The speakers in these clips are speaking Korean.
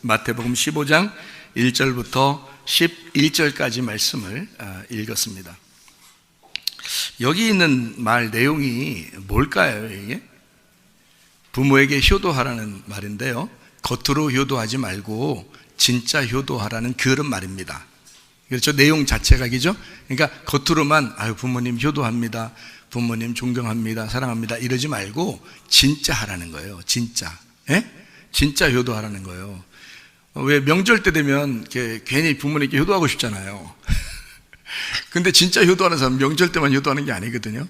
마태복음 15장 1절부터 11절까지 말씀을 읽었습니다. 여기 있는 말 내용이 뭘까요? 이게 부모에게 효도하라는 말인데요, 겉으로 효도하지 말고 진짜 효도하라는 그런 말입니다. 그렇죠? 내용 자체가 그죠? 그러니까 겉으로만 부모님 효도합니다, 부모님 존경합니다, 사랑합니다 이러지 말고 진짜 하라는 거예요. 진짜. 예? 진짜 효도하라는 거예요. 왜 명절 때 되면 괜히 부모님께 효도하고 싶잖아요. 근데 진짜 효도하는 사람은 명절 때만 효도하는 게 아니거든요.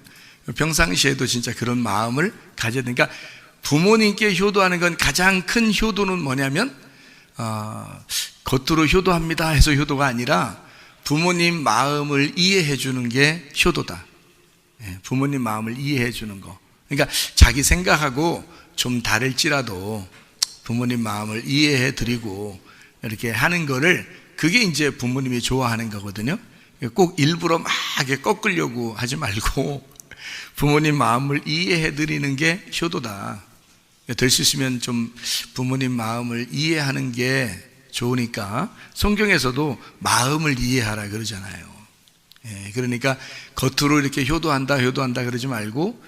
평상시에도 진짜 그런 마음을 가져야 되니까, 부모님께 효도하는 건 가장 큰 효도는 뭐냐면 겉으로 효도합니다 해서 효도가 아니라 부모님 마음을 이해해 주는 게 효도다. 부모님 마음을 이해해 주는 거. 그러니까 자기 생각하고 좀 다를지라도 부모님 마음을 이해해 드리고 이렇게 하는 거를, 그게 이제 부모님이 좋아하는 거거든요. 꼭 일부러 막 이렇게 꺾으려고 하지 말고 부모님 마음을 이해해 드리는 게 효도다. 될 수 있으면 좀 부모님 마음을 이해하는 게 좋으니까 성경에서도 마음을 이해하라 그러잖아요. 그러니까 겉으로 이렇게 효도한다 그러지 말고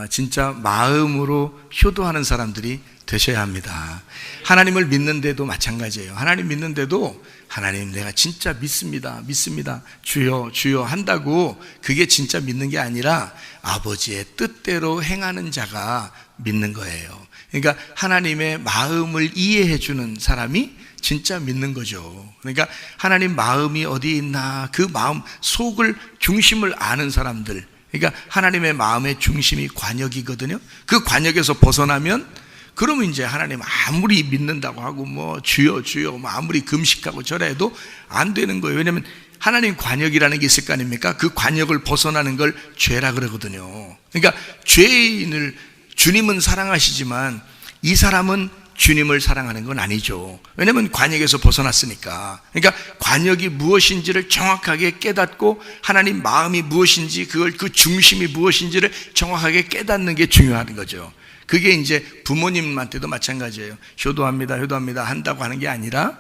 진짜 마음으로 효도하는 사람들이 되셔야 합니다. 하나님을 믿는데도 마찬가지예요. 하나님 믿는데도 하나님 내가 진짜 믿습니다 주여 주여 한다고 그게 진짜 믿는 게 아니라 아버지의 뜻대로 행하는 자가 믿는 거예요. 그러니까 하나님의 마음을 이해해 주는 사람이 진짜 믿는 거죠. 그러니까 하나님 마음이 어디에 있나, 그 마음 속을 중심을 아는 사람들, 그러니까 하나님의 마음의 중심이 관역이거든요. 그 관역에서 벗어나면, 그러면 이제 하나님 아무리 믿는다고 하고 뭐 주여 주여 뭐 아무리 금식하고 절해도 안 되는 거예요. 왜냐하면 하나님 관역이라는 게 있을 거 아닙니까? 그 관역을 벗어나는 걸 죄라 그러거든요. 그러니까 죄인을 주님은 사랑하시지만 이 사람은 주님을 사랑하는 건 아니죠. 왜냐하면 관역에서 벗어났으니까. 그러니까 관역이 무엇인지를 정확하게 깨닫고 하나님 마음이 무엇인지, 그걸 그 중심이 무엇인지를 정확하게 깨닫는 게 중요한 거죠. 그게 이제 부모님한테도 마찬가지예요. 효도합니다 한다고 하는 게 아니라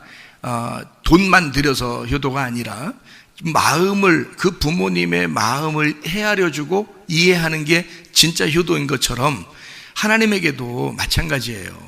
돈만 들여서 효도가 아니라 마음을, 그 부모님의 마음을 헤아려 주고 이해하는 게 진짜 효도인 것처럼 하나님에게도 마찬가지예요.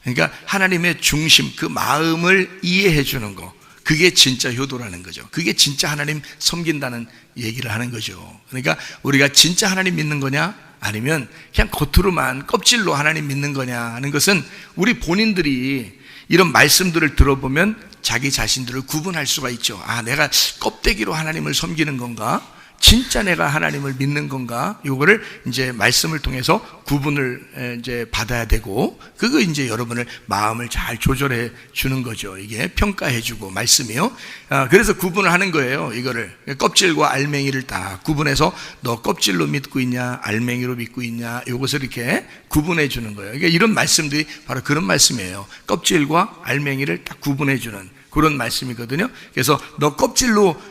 그러니까 하나님의 중심, 그 마음을 이해해 주는 거, 그게 진짜 효도라는 거죠. 그게 진짜 하나님 섬긴다는 얘기를 하는 거죠. 그러니까 우리가 진짜 하나님 믿는 거냐, 아니면 그냥 겉으로만 껍질로 하나님 믿는 거냐 하는 것은 우리 본인들이 이런 말씀들을 들어보면 자기 자신들을 구분할 수가 있죠. 내가 껍데기로 하나님을 섬기는 건가, 진짜 내가 하나님을 믿는 건가, 요거를 이제 말씀을 통해서 구분을 이제 받아야 되고, 그거 이제 여러분을 마음을 잘 조절해 주는 거죠. 이게 평가해 주고 말씀이요. 그래서 구분을 하는 거예요. 이거를 껍질과 알맹이를 딱 구분해서 너 껍질로 믿고 있냐, 알맹이로 믿고 있냐, 요것을 이렇게 구분해 주는 거예요. 그러니까 이런 말씀들이 바로 그런 말씀이에요. 껍질과 알맹이를 딱 구분해 주는 그런 말씀이거든요. 그래서 너 껍질로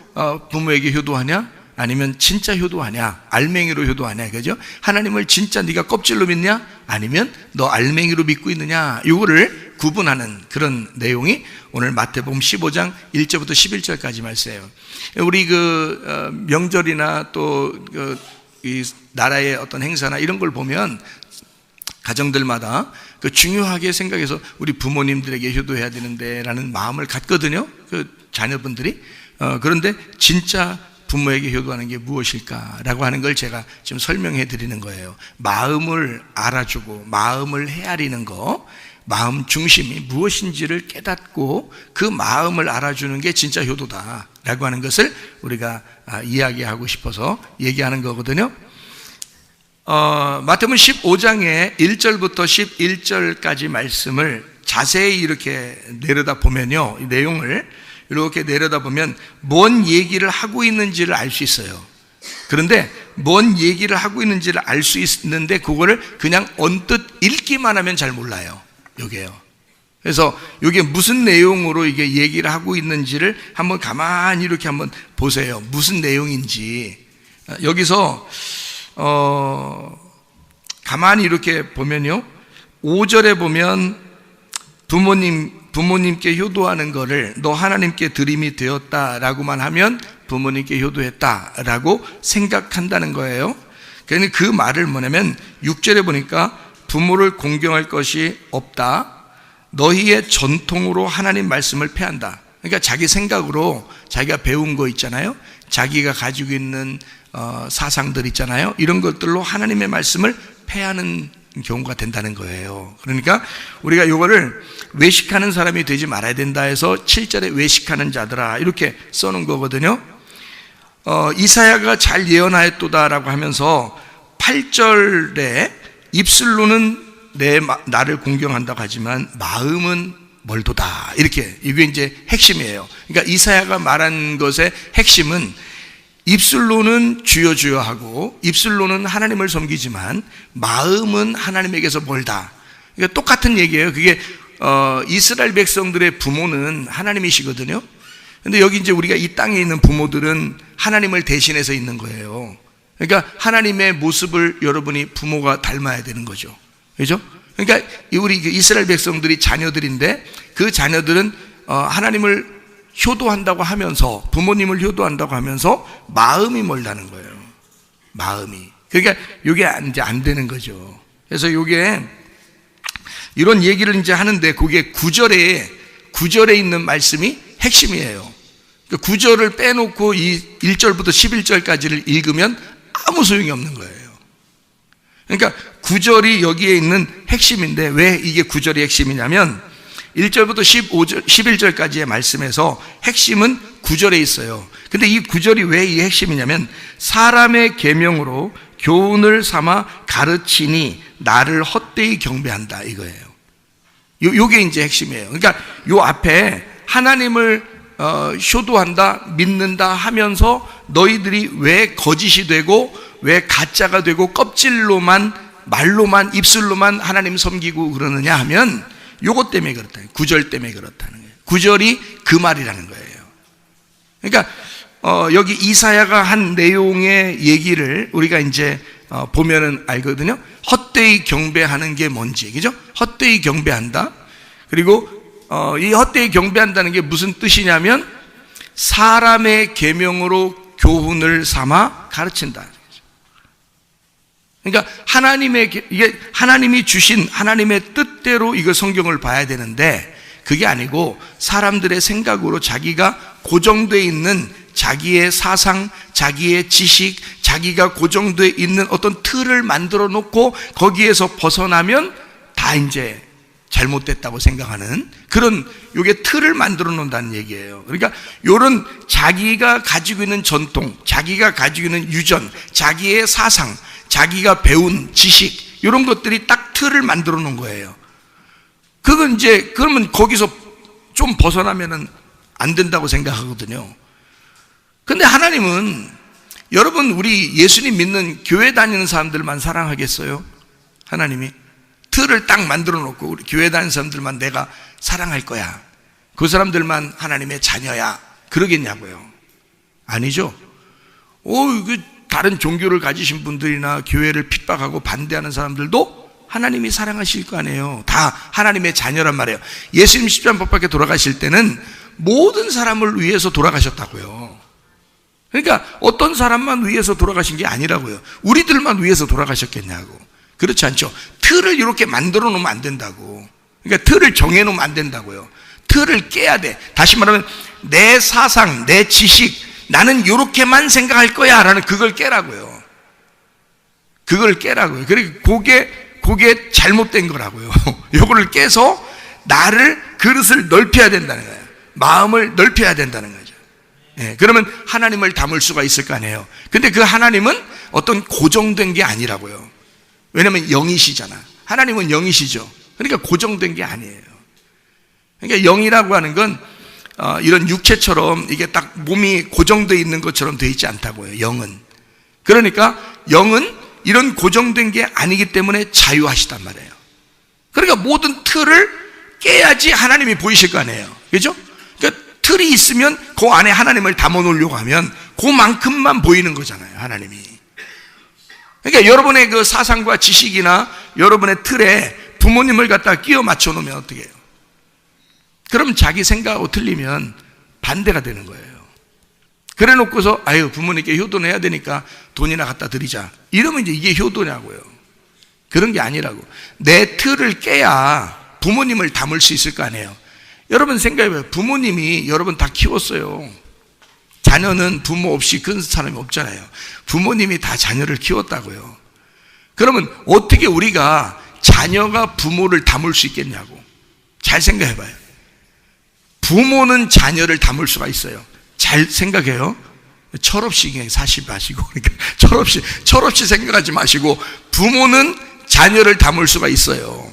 부모에게 효도하냐, 아니면 진짜 효도하냐, 알맹이로 효도하냐, 그죠? 하나님을 진짜 네가 껍질로 믿냐, 아니면 너 알맹이로 믿고 있느냐, 요거를 구분하는 그런 내용이 오늘 마태복음 15장 1절부터 11절까지 말씀이에요. 우리 명절이나 또 이 나라의 어떤 행사나 이런 걸 보면 가정들마다 중요하게 생각해서 우리 부모님들에게 효도해야 되는데 라는 마음을 갖거든요, 자녀분들이. 그런데 진짜 부모에게 효도하는 게 무엇일까라고 하는 걸 제가 지금 설명해 드리는 거예요. 마음을 알아주고 마음을 헤아리는 거, 마음 중심이 무엇인지를 깨닫고 그 마음을 알아주는 게 진짜 효도다라고 하는 것을 우리가 이야기하고 싶어서 얘기하는 거거든요. 마태복음 15장의 1절부터 11절까지 말씀을 자세히 이렇게 내려다 보면요, 이 내용을 이렇게 내려다보면 뭔 얘기를 하고 있는지를 알 수 있어요. 그런데 뭔 얘기를 하고 있는지를 알 수 있는데 그거를 그냥 언뜻 읽기만 하면 잘 몰라요. 요게요. 그래서 이게 무슨 내용으로 이게 얘기를 하고 있는지를 한번 가만히 이렇게 한번 보세요. 무슨 내용인지. 여기서 가만히 이렇게 보면요, 5절에 보면 부모님 부모님께 효도하는 거를 너 하나님께 드림이 되었다라고만 하면 부모님께 효도했다라고 생각한다는 거예요. 그러니까 그 말을 뭐냐면 6절에 보니까 부모를 공경할 것이 없다. 너희의 전통으로 하나님 말씀을 폐한다. 그러니까 자기 생각으로 자기가 배운 거 있잖아요. 자기가 가지고 있는 사상들 있잖아요. 이런 것들로 하나님의 말씀을 폐하는 경우가 된다는 거예요. 그러니까 우리가 이거를 외식하는 사람이 되지 말아야 된다 해서 7절에 외식하는 자들아 이렇게 써놓은 거거든요. 이사야가 잘 예언하였도다라고 하면서 8절에 입술로는 나를 공경한다고 하지만 마음은 멀도다. 이렇게 이게 이제 핵심이에요. 그러니까 이사야가 말한 것의 핵심은 입술로는 주여 주여 하고 입술로는 하나님을 섬기지만 마음은 하나님에게서 멀다. 그러니까 똑같은 얘기예요. 그게 이스라엘 백성들의 부모는 하나님이시거든요. 근데 여기 이제 우리가 이 땅에 있는 부모들은 하나님을 대신해서 있는 거예요. 그러니까 하나님의 모습을 여러분이 부모가 닮아야 되는 거죠. 그죠? 그러니까 우리 이스라엘 백성들이 자녀들인데 그 자녀들은 하나님을 효도한다고 하면서 부모님을 효도한다고 하면서 마음이 멀다는 거예요. 마음이. 그러니까 이게 이제 안 되는 거죠. 그래서 이게 이런 얘기를 이제 하는데 그게 9절에 있는 말씀이 핵심이에요. 그 9절을 빼놓고 이 1절부터 11절까지를 읽으면 아무 소용이 없는 거예요. 그러니까 9절이 여기에 있는 핵심인데 왜 이게 9절이 핵심이냐면 1절부터 11절까지의 말씀에서 핵심은 9절에 있어요. 근데 이 9절이 왜 이 핵심이냐면 사람의 계명으로 교훈을 삼아 가르치니 나를 헛되이 경배한다 이거예요. 요게 이제 핵심이에요. 그러니까 요 앞에 하나님을 효도한다, 믿는다 하면서 너희들이 왜 거짓이 되고 왜 가짜가 되고 껍질로만 말로만 입술로만 하나님 섬기고 그러느냐 하면 요것 때문에 그렇다. 9절 때문에 그렇다는 거예요. 9절이 그 말이라는 거예요. 그러니까 여기 이사야가 한 내용의 얘기를 우리가 이제 보면은 알거든요. 헛되이 경배하는 게 뭔지, 그죠? 헛되이 경배한다. 그리고 이 헛되이 경배한다는 게 무슨 뜻이냐면 사람의 계명으로 교훈을 삼아 가르친다. 그러니까 이게 하나님이 주신 하나님의 뜻대로 이거 성경을 봐야 되는데 그게 아니고 사람들의 생각으로 자기가 고정되어 있는 자기의 사상, 자기의 지식, 자기가 고정되어 있는 어떤 틀을 만들어 놓고 거기에서 벗어나면 다 이제 잘못됐다고 생각하는 그런 요게 틀을 만들어 놓는다는 얘기예요. 그러니까 요런 자기가 가지고 있는 전통, 자기가 가지고 있는 유전, 자기의 사상, 자기가 배운 지식 이런 것들이 딱 틀을 만들어 놓은 거예요. 그건 이제 그러면 거기서 좀 벗어나면은 안 된다고 생각하거든요. 근데 하나님은 여러분 우리 예수님 믿는 교회 다니는 사람들만 사랑하겠어요? 하나님이 틀을 딱 만들어 놓고 우리 교회 다니는 사람들만 내가 사랑할 거야. 그 사람들만 하나님의 자녀야. 그러겠냐고요? 아니죠. 다른 종교를 가지신 분들이나 교회를 핍박하고 반대하는 사람들도 하나님이 사랑하실 거 아니에요. 다 하나님의 자녀란 말이에요. 예수님 십자가 못 박혀 돌아가실 때는 모든 사람을 위해서 돌아가셨다고요. 그러니까 어떤 사람만 위해서 돌아가신 게 아니라고요. 우리들만 위해서 돌아가셨겠냐고. 그렇지 않죠. 틀을 이렇게 만들어 놓으면 안 된다고. 그러니까 틀을 정해 놓으면 안 된다고요. 틀을 깨야 돼. 다시 말하면 내 사상, 내 지식, 나는 이렇게만 생각할 거야 라는 그걸 깨라고요. 그걸 깨라고요. 그리고 그게 잘못된 거라고요. 요거를 깨서 그릇을 넓혀야 된다는 거예요. 마음을 넓혀야 된다는 거죠. 예, 그러면 하나님을 담을 수가 있을 거 아니에요. 근데 그 하나님은 어떤 고정된 게 아니라고요. 왜냐면 영이시잖아. 하나님은 영이시죠. 그러니까 고정된 게 아니에요. 그러니까 영이라고 하는 건 이런 육체처럼 이게 딱 몸이 고정되어 있는 것처럼 되어 있지 않다고요. 영은. 그러니까 영은 이런 고정된 게 아니기 때문에 자유하시단 말이에요. 그러니까 모든 틀을 깨야지 하나님이 보이실 거 아니에요. 그죠? 그러니까 틀이 있으면 그 안에 하나님을 담아 놓으려고 하면 그만큼만 보이는 거잖아요. 하나님이. 그러니까 여러분의 그 사상과 지식이나 여러분의 틀에 부모님을 갖다 끼워 맞춰 놓으면 어떻게 해요? 그럼 자기 생각하고 틀리면 반대가 되는 거예요. 그래 놓고서 아유 부모님께 효도는 해야 되니까 돈이나 갖다 드리자, 이러면 이제 이게 효도냐고요. 그런 게 아니라고. 내 틀을 깨야 부모님을 담을 수 있을 거 아니에요. 여러분 생각해봐요. 부모님이 여러분 다 키웠어요. 자녀는 부모 없이 큰 사람이 없잖아요. 부모님이 다 자녀를 키웠다고요. 그러면 어떻게 우리가 자녀가 부모를 담을 수 있겠냐고. 잘 생각해봐요. 부모는 자녀를 담을 수가 있어요. 잘 생각해요. 철없이 그냥 사실 마시고, 그러니까 철없이 생각하지 마시고, 부모는 자녀를 담을 수가 있어요.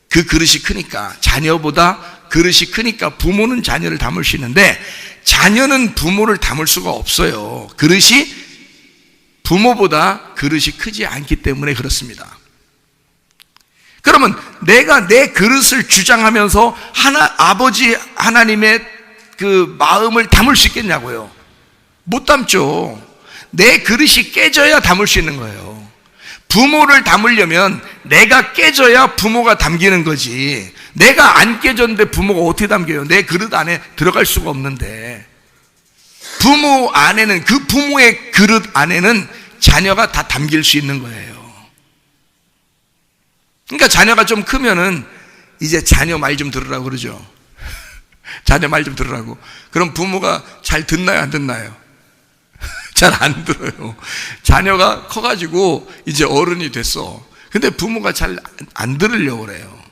그 그릇이 크니까, 자녀보다 그릇이 크니까 부모는 자녀를 담을 수 있는데, 자녀는 부모를 담을 수가 없어요. 그릇이 부모보다 그릇이 크지 않기 때문에 그렇습니다. 그러면 내가 내 그릇을 주장하면서 아버지 하나님의 그 마음을 담을 수 있겠냐고요. 못 담죠. 내 그릇이 깨져야 담을 수 있는 거예요. 부모를 담으려면 내가 깨져야 부모가 담기는 거지. 내가 안 깨졌는데 부모가 어떻게 담겨요? 내 그릇 안에 들어갈 수가 없는데. 부모 안에는, 그 부모의 그릇 안에는 자녀가 다 담길 수 있는 거예요. 그러니까 자녀가 좀 크면은 이제 자녀 말 좀 들으라고 그러죠. 자녀 말 좀 들으라고. 그럼 부모가 잘 듣나요, 안 듣나요? 잘 안 들어요. 자녀가 커가지고 이제 어른이 됐어. 근데 부모가 잘 안 들으려고 그래요.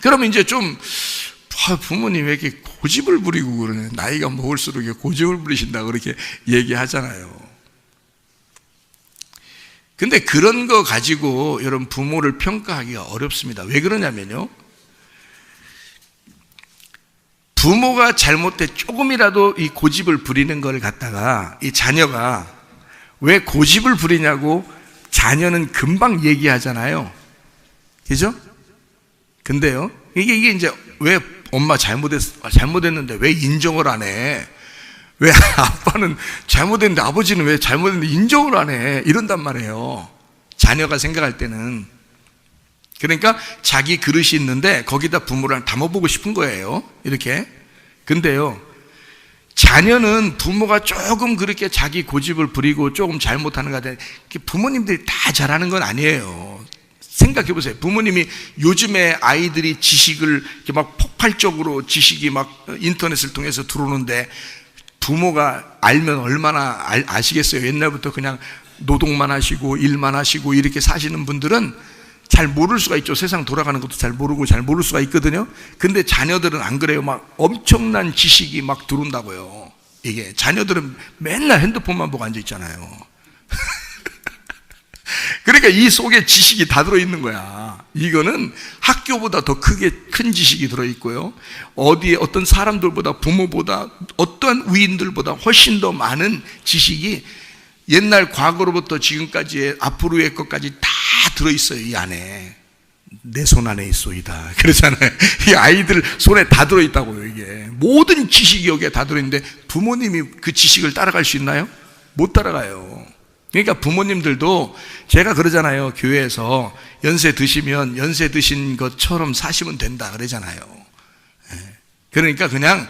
그러면 이제 좀 부모님 왜 이렇게 고집을 부리고 그러네. 나이가 먹을수록 이렇게 고집을 부리신다고 그렇게 얘기하잖아요. 근데 그런 거 가지고 여러분 부모를 평가하기가 어렵습니다. 왜 그러냐면요, 부모가 잘못돼 조금이라도 이 고집을 부리는 걸 갖다가 이 자녀가 왜 고집을 부리냐고 자녀는 금방 얘기하잖아요. 그죠? 근데요, 이게 이제 왜 엄마 잘못했는데 왜 인정을 안 해? 왜 아빠는 잘못했는데 아버지는 왜 잘못했는데 인정을 안 해? 이런단 말이에요. 자녀가 생각할 때는. 그러니까 자기 그릇이 있는데 거기다 부모를 담아보고 싶은 거예요. 이렇게. 근데요, 자녀는 부모가 조금 그렇게 자기 고집을 부리고 조금 잘못하는 거 같아요. 부모님들이 다 잘하는 건 아니에요. 생각해 보세요. 부모님이 요즘에 아이들이 지식을 이렇게 막 폭발적으로 지식이 막 인터넷을 통해서 들어오는데 부모가 알면 얼마나 아시겠어요? 옛날부터 그냥 노동만 하시고 일만 하시고 이렇게 사시는 분들은 잘 모를 수가 있죠. 세상 돌아가는 것도 잘 모르고 잘 모를 수가 있거든요. 근데 자녀들은 안 그래요. 막 엄청난 지식이 막 들어온다고요. 이게 자녀들은 맨날 핸드폰만 보고 앉아 있잖아요. 그러니까 이 속에 지식이 다 들어있는 거야. 이거는 학교보다 더 큰 지식이 들어있고요, 어디에 어떤 사람들보다, 부모보다, 어떠한 위인들보다 훨씬 더 많은 지식이 옛날 과거로부터 지금까지의 앞으로의 것까지 다 들어있어요. 이 안에 내 손 안에 있소이다 그러잖아요. 이 아이들 손에 다 들어있다고요. 이게 모든 지식이 여기에 다 들어있는데 부모님이 그 지식을 따라갈 수 있나요? 못 따라가요. 그러니까 부모님들도 제가 그러잖아요. 교회에서 연세 드시면 연세 드신 것처럼 사시면 된다 그러잖아요. 그러니까 그냥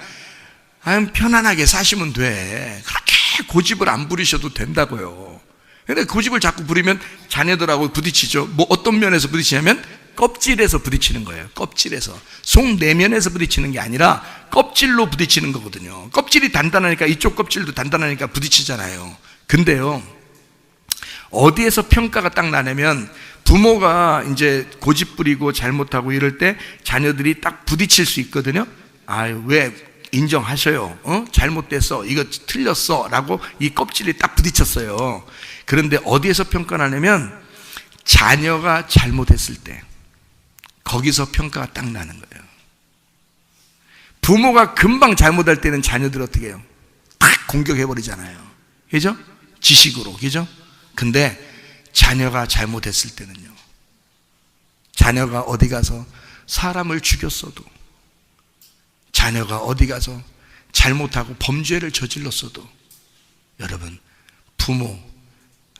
편안하게 사시면 돼. 그렇게 고집을 안 부리셔도 된다고요. 근데 고집을 자꾸 부리면 자녀들하고 부딪히죠. 뭐 어떤 면에서 부딪히냐면 껍질에서 부딪히는 거예요. 껍질에서. 속 내면에서 부딪히는 게 아니라 껍질로 부딪히는 거거든요. 껍질이 단단하니까 이쪽 껍질도 단단하니까 부딪히잖아요. 근데요, 어디에서 평가가 딱 나냐면 부모가 이제 고집 부리고 잘못하고 이럴 때 자녀들이 딱 부딪힐 수 있거든요. 왜 인정하셔요? 잘못됐어, 이거 틀렸어 라고 이 껍질이 딱 부딪혔어요. 그런데 어디에서 평가 나냐면 자녀가 잘못했을 때 거기서 평가가 딱 나는 거예요. 부모가 금방 잘못할 때는 자녀들 어떻게 해요? 딱 공격해버리잖아요. 그죠? 지식으로. 그죠? 근데 자녀가 잘못했을 때는요, 자녀가 어디 가서 사람을 죽였어도, 자녀가 어디 가서 잘못하고 범죄를 저질렀어도 여러분, 부모,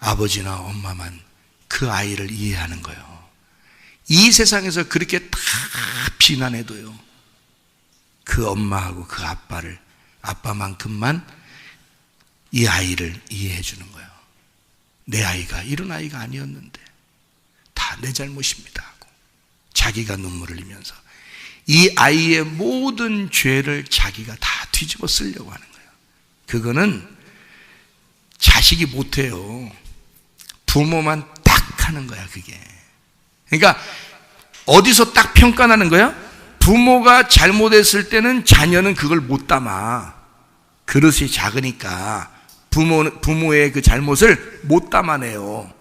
아버지나 엄마만 그 아이를 이해하는 거예요. 이 세상에서 그렇게 다 비난해도요, 그 엄마하고 그 아빠만큼만 이 아이를 이해해 주는 거예요. 내 아이가 이런 아이가 아니었는데 다 내 잘못입니다 하고 자기가 눈물을 흘리면서 이 아이의 모든 죄를 자기가 다 뒤집어 쓰려고 하는 거예요. 그거는 자식이 못해요. 부모만 딱 하는 거야, 그게. 그러니까 어디서 딱 평가나는 거야? 부모가 잘못했을 때는 자녀는 그걸 못 담아. 그릇이 작으니까 부모의 그 잘못을 못 담아내요.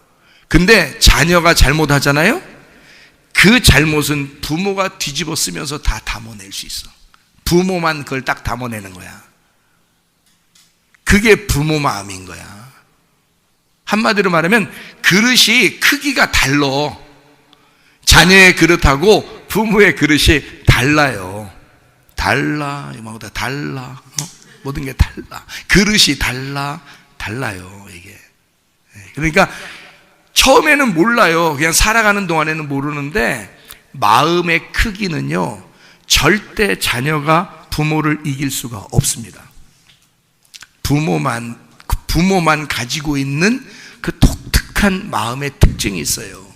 근데 자녀가 잘못하잖아요? 그 잘못은 부모가 뒤집어 쓰면서 다 담아낼 수 있어. 부모만 그걸 딱 담아내는 거야. 그게 부모 마음인 거야. 한마디로 말하면 그릇이 크기가 달라. 자녀의 그릇하고 부모의 그릇이 달라요. 달라. 이마보다 달라. 모든 게 달라. 그릇이 달라요. 이게. 그러니까 처음에는 몰라요. 그냥 살아가는 동안에는 모르는데 마음의 크기는요, 절대 자녀가 부모를 이길 수가 없습니다. 부모만 가지고 있는 그 독특한 마음의 특징이 있어요.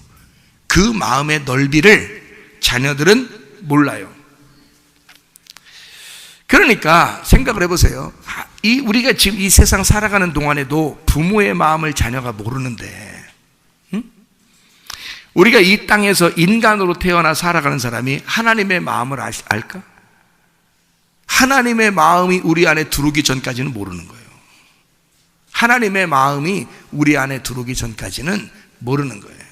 그 마음의 넓이를 자녀들은 몰라요. 그러니까 생각을 해보세요. 우리가 지금 이 세상 살아가는 동안에도 부모의 마음을 자녀가 모르는데, 우리가 이 땅에서 인간으로 태어나 살아가는 사람이 하나님의 마음을 알까? 하나님의 마음이 우리 안에 들어오기 전까지는 모르는 거예요. 하나님의 마음이 우리 안에 들어오기 전까지는 모르는 거예요.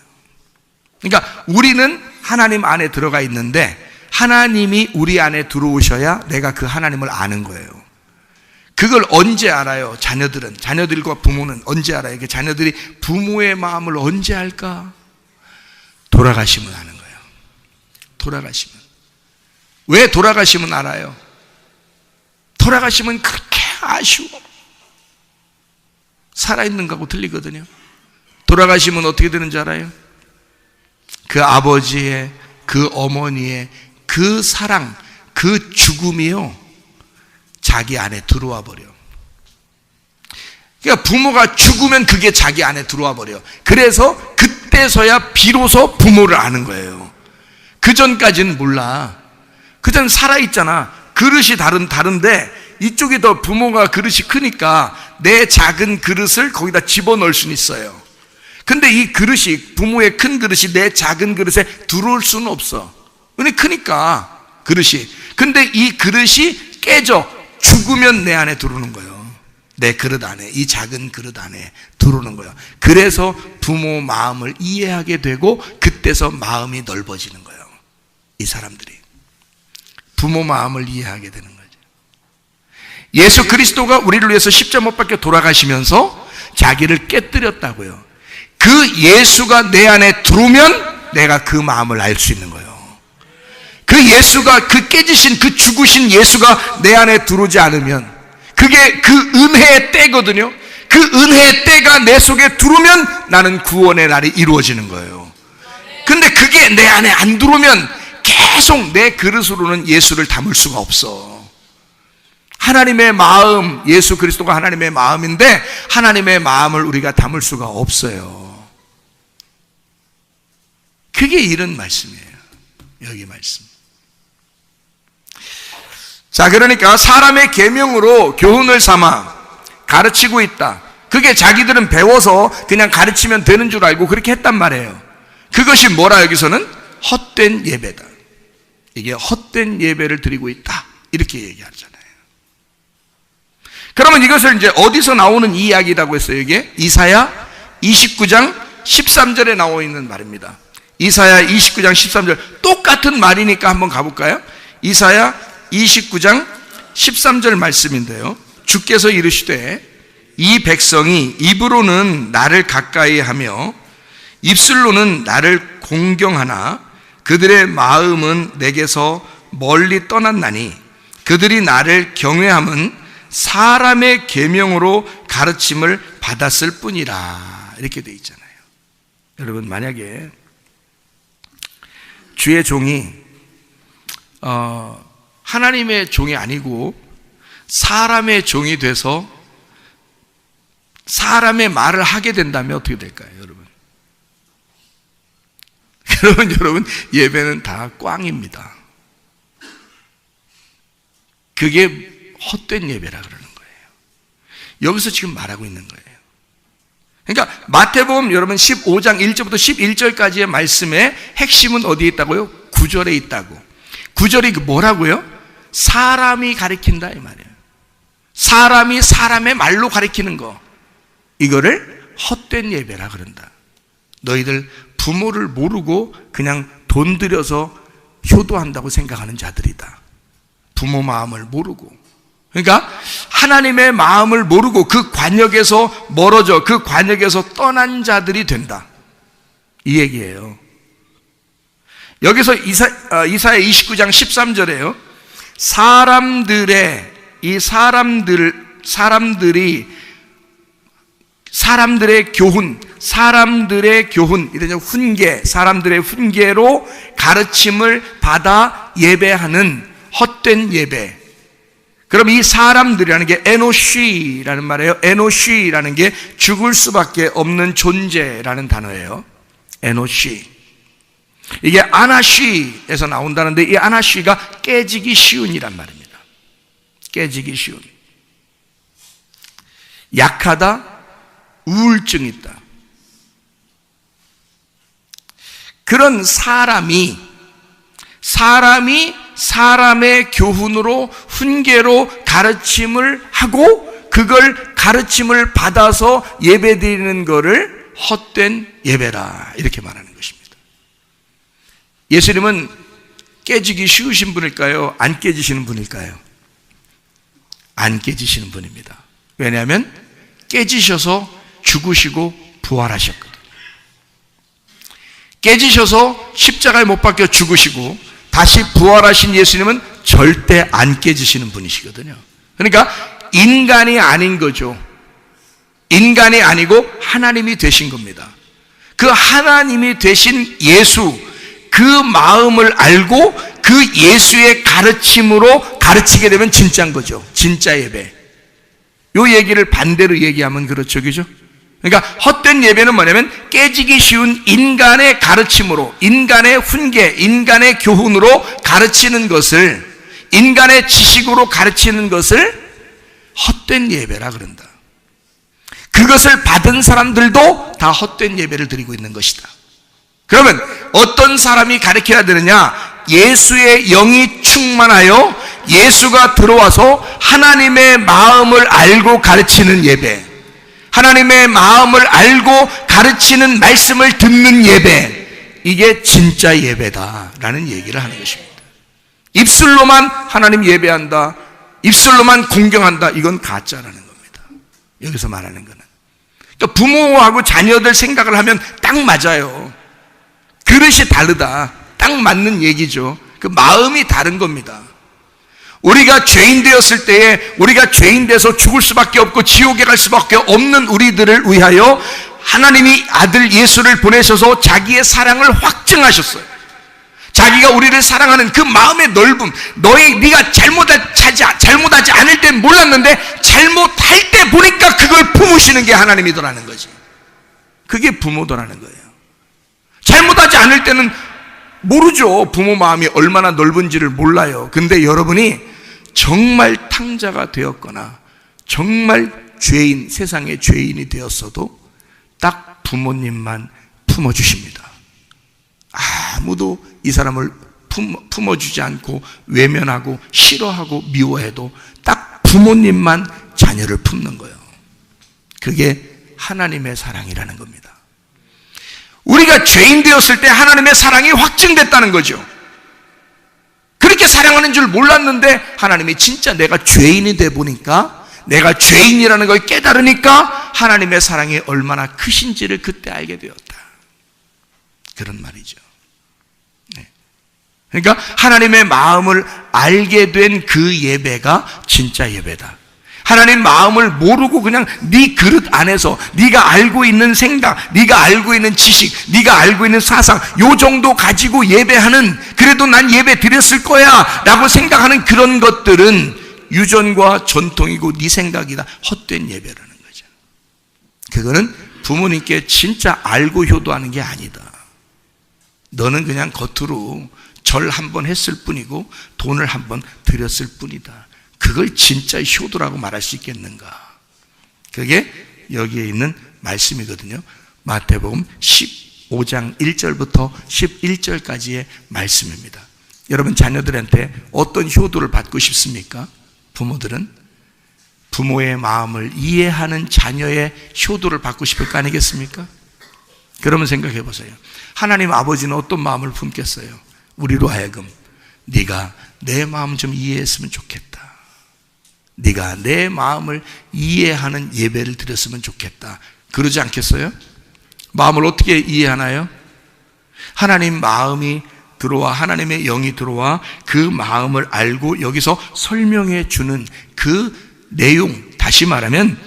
그러니까 우리는 하나님 안에 들어가 있는데 하나님이 우리 안에 들어오셔야 내가 그 하나님을 아는 거예요. 그걸 언제 알아요? 자녀들과 부모는 언제 알아요? 그 자녀들이 부모의 마음을 언제 알까? 돌아가시면 아는 거예요. 돌아가시면. 왜 돌아가시면 알아요? 돌아가시면 그렇게 아쉬워. 살아있는 거하고 틀리거든요. 돌아가시면 어떻게 되는지 알아요? 그 아버지의, 그 어머니의 그 사랑, 그 죽음이요, 자기 안에 들어와 버려. 그러니까 부모가 죽으면 그게 자기 안에 들어와 버려. 그래서 그때서야 비로소 부모를 아는 거예요. 그 전까지는 몰라. 그 전 살아있잖아. 그릇이 다른데 이쪽이 더 부모가 그릇이 크니까 내 작은 그릇을 거기다 집어넣을 수는 있어요. 근데 이 그릇이, 부모의 큰 그릇이 내 작은 그릇에 들어올 수는 없어. 왜냐, 크니까 그릇이. 근데 이 그릇이 깨져 죽으면 내 안에 들어오는 거예요. 내 그릇 안에, 이 작은 그릇 안에 들어오는 거예요. 그래서 부모 마음을 이해하게 되고 그때서 마음이 넓어지는 거예요. 이 사람들이 부모 마음을 이해하게 되는 거죠. 예수 그리스도가 우리를 위해서 십자가 못 박혀 돌아가시면서 자기를 깨뜨렸다고요. 그 예수가 내 안에 들어오면 내가 그 마음을 알 수 있는 거예요. 그 예수가, 그 깨지신, 그 죽으신 예수가 내 안에 들어오지 않으면, 그게 그 은혜의 때거든요. 그 은혜의 때가 내 속에 들어오면 나는 구원의 날이 이루어지는 거예요. 근데 그게 내 안에 안 들어오면 계속 내 그릇으로는 예수를 담을 수가 없어. 하나님의 마음, 예수 그리스도가 하나님의 마음인데 하나님의 마음을 우리가 담을 수가 없어요. 그게 이런 말씀이에요. 여기 말씀. 자, 그러니까 사람의 계명으로 교훈을 삼아 가르치고 있다. 그게 자기들은 배워서 그냥 가르치면 되는 줄 알고 그렇게 했단 말이에요. 그것이 뭐라, 여기서는 헛된 예배다. 이게 헛된 예배를 드리고 있다, 이렇게 얘기하잖아요. 그러면 이것을 이제 어디서 나오는 이야기라고 했어요? 이게 이사야 29장 13절에 나와 있는 말입니다. 이사야 29장 13절, 똑같은 말이니까 한번 가볼까요? 이사야 29장 13절 말씀인데요, 주께서 이르시되 이 백성이 입으로는 나를 가까이 하며 입술로는 나를 공경하나 그들의 마음은 내게서 멀리 떠났나니 그들이 나를 경외함은 사람의 계명으로 가르침을 받았을 뿐이라, 이렇게 돼 있잖아요. 여러분, 만약에 주의 종이 하나님의 종이 아니고 사람의 종이 돼서 사람의 말을 하게 된다면 어떻게 될까요, 여러분? 여러분, 예배는 다 꽝입니다. 그게 헛된 예배라 그러는 거예요. 여기서 지금 말하고 있는 거예요. 그러니까 마태복음 여러분 15장 1절부터 11절까지의 말씀의 핵심은 어디에 있다고요? 9절에 있다고. 9절이 뭐라고요? 사람이 가리킨다 이 말이에요. 사람이 사람의 말로 가리키는 거, 이거를 헛된 예배라 그런다. 너희들 부모를 모르고 그냥 돈 들여서 효도한다고 생각하는 자들이다. 부모 마음을 모르고, 그러니까 하나님의 마음을 모르고 그 관역에서 멀어져 그 관역에서 떠난 자들이 된다, 이 얘기예요. 여기서 이사야 29장 13절에요 사람들의 교훈, 이런 훈계, 사람들의 훈계로 가르침을 받아 예배하는 헛된 예배. 그럼 이 사람들이라는 게 에노쉬라는 말이에요. 에노쉬라는 게 죽을 수밖에 없는 존재라는 단어예요. 에노쉬. 이게 아나쉬에서 나온다는데, 이 아나쉬가 깨지기 쉬운이란 말입니다. 깨지기 쉬운. 약하다, 우울증 있다. 그런 사람이 사람의 교훈으로 훈계로 가르침을 하고 그걸 가르침을 받아서 예배드리는 것을 헛된 예배라, 이렇게 말하는 것입니다. 예수님은 깨지기 쉬우신 분일까요? 안 깨지시는 분일까요? 안 깨지시는 분입니다. 왜냐하면 깨지셔서 죽으시고 부활하셨거든요. 깨지셔서 십자가에 못 박혀 죽으시고 다시 부활하신 예수님은 절대 안 깨지시는 분이시거든요. 그러니까 인간이 아닌 거죠. 인간이 아니고 하나님이 되신 겁니다. 그 하나님이 되신 예수, 그 마음을 알고 그 예수의 가르침으로 가르치게 되면 진짜인 거죠. 진짜 예배. 요 얘기를 반대로 얘기하면 그렇죠, 그죠? 그러니까 헛된 예배는 뭐냐면 깨지기 쉬운 인간의 가르침으로, 인간의 훈계, 인간의 교훈으로 가르치는 것을, 인간의 지식으로 가르치는 것을 헛된 예배라 그런다. 그것을 받은 사람들도 다 헛된 예배를 드리고 있는 것이다. 그러면 어떤 사람이 가르쳐야 되느냐? 예수의 영이 충만하여 예수가 들어와서 하나님의 마음을 알고 가르치는 예배, 하나님의 마음을 알고 가르치는 말씀을 듣는 예배, 이게 진짜 예배다라는 얘기를 하는 것입니다. 입술로만 하나님 예배한다, 입술로만 공경한다, 이건 가짜라는 겁니다. 여기서 말하는 거는. 그러니까 부모하고 자녀들 생각을 하면 딱 맞아요. 그릇이 다르다, 딱 맞는 얘기죠. 그 마음이 다른 겁니다. 우리가 죄인 되었을 때에, 우리가 죄인 돼서 죽을 수밖에 없고 지옥에 갈 수밖에 없는 우리들을 위하여 하나님이 아들 예수를 보내셔서 자기의 사랑을 확증하셨어요. 자기가 우리를 사랑하는 그 마음의 넓음, 네가 잘못하지 않을 땐 몰랐는데 잘못할 때 보니까 그걸 품으시는 게 하나님이더라는 거지. 그게 부모더라는 거예요. 잘못하지 않을 때는 모르죠. 부모 마음이 얼마나 넓은지를 몰라요. 근데 여러분이 정말 탕자가 되었거나 정말 죄인, 세상의 죄인이 되었어도 딱 부모님만 품어주십니다. 아무도 이 사람을 품어주지 않고 외면하고 싫어하고 미워해도 딱 부모님만 자녀를 품는 거예요. 그게 하나님의 사랑이라는 겁니다. 우리가 죄인 되었을 때 하나님의 사랑이 확증됐다는 거죠. 그렇게 사랑하는 줄 몰랐는데 하나님이 진짜 내가 죄인이 돼 보니까, 내가 죄인이라는 걸 깨달으니까 하나님의 사랑이 얼마나 크신지를 그때 알게 되었다, 그런 말이죠. 네. 그러니까 하나님의 마음을 알게 된 그 예배가 진짜 예배다. 하나님 마음을 모르고 그냥 네 그릇 안에서 네가 알고 있는 생각, 네가 알고 있는 지식, 네가 알고 있는 사상 요 정도 가지고 예배하는, 그래도 난 예배 드렸을 거야 라고 생각하는 그런 것들은 유전과 전통이고 네 생각이다. 헛된 예배라는 거죠. 그거는 부모님께 진짜 알고 효도하는 게 아니다. 너는 그냥 겉으로 절 한 번 했을 뿐이고 돈을 한 번 드렸을 뿐이다. 그걸 진짜 효도라고 말할 수 있겠는가? 그게 여기에 있는 말씀이거든요. 마태복음 15장 1절부터 11절까지의 말씀입니다. 여러분 자녀들한테 어떤 효도를 받고 싶습니까? 부모들은 부모의 마음을 이해하는 자녀의 효도를 받고 싶을 거 아니겠습니까? 그러면 생각해 보세요. 하나님 아버지는 어떤 마음을 품겠어요? 우리로 하여금 네가 내 마음 좀 이해했으면 좋겠다. 네가 내 마음을 이해하는 예배를 드렸으면 좋겠다. 그러지 않겠어요? 마음을 어떻게 이해하나요? 하나님 마음이 들어와, 하나님의 영이 들어와 그 마음을 알고 여기서 설명해 주는 그 내용, 다시 말하면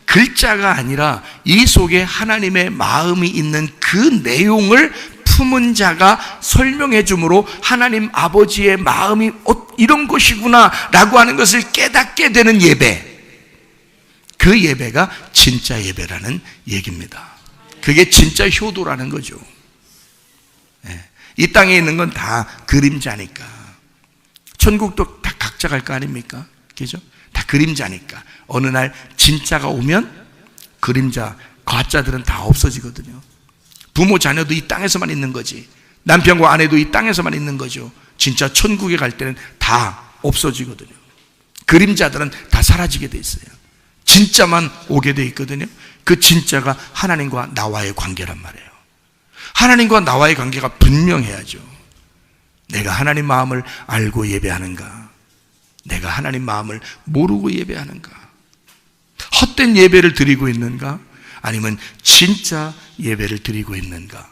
글자가 아니라 이 속에 하나님의 마음이 있는 그 내용을 품은 자가 설명해 주므로 하나님 아버지의 마음이 이런 것이구나 라고 하는 것을 깨닫게 되는 예배, 그 예배가 진짜 예배라는 얘기입니다. 그게 진짜 효도라는 거죠. 이 땅에 있는 건 다 그림자니까. 천국도 다 각자 갈 거 아닙니까? 그죠? 다 그림자니까. 어느 날 진짜가 오면 그림자, 가짜들은 다 없어지거든요. 부모 자녀도 이 땅에서만 있는 거지. 남편과 아내도 이 땅에서만 있는 거죠. 진짜 천국에 갈 때는 다 없어지거든요. 그림자들은 다 사라지게 돼 있어요. 진짜만 오게 돼 있거든요. 그 진짜가 하나님과 나와의 관계란 말이에요. 하나님과 나와의 관계가 분명해야죠. 내가 하나님 마음을 알고 예배하는가? 내가 하나님 마음을 모르고 예배하는가? 헛된 예배를 드리고 있는가? 아니면 진짜 예배를 드리고 있는가?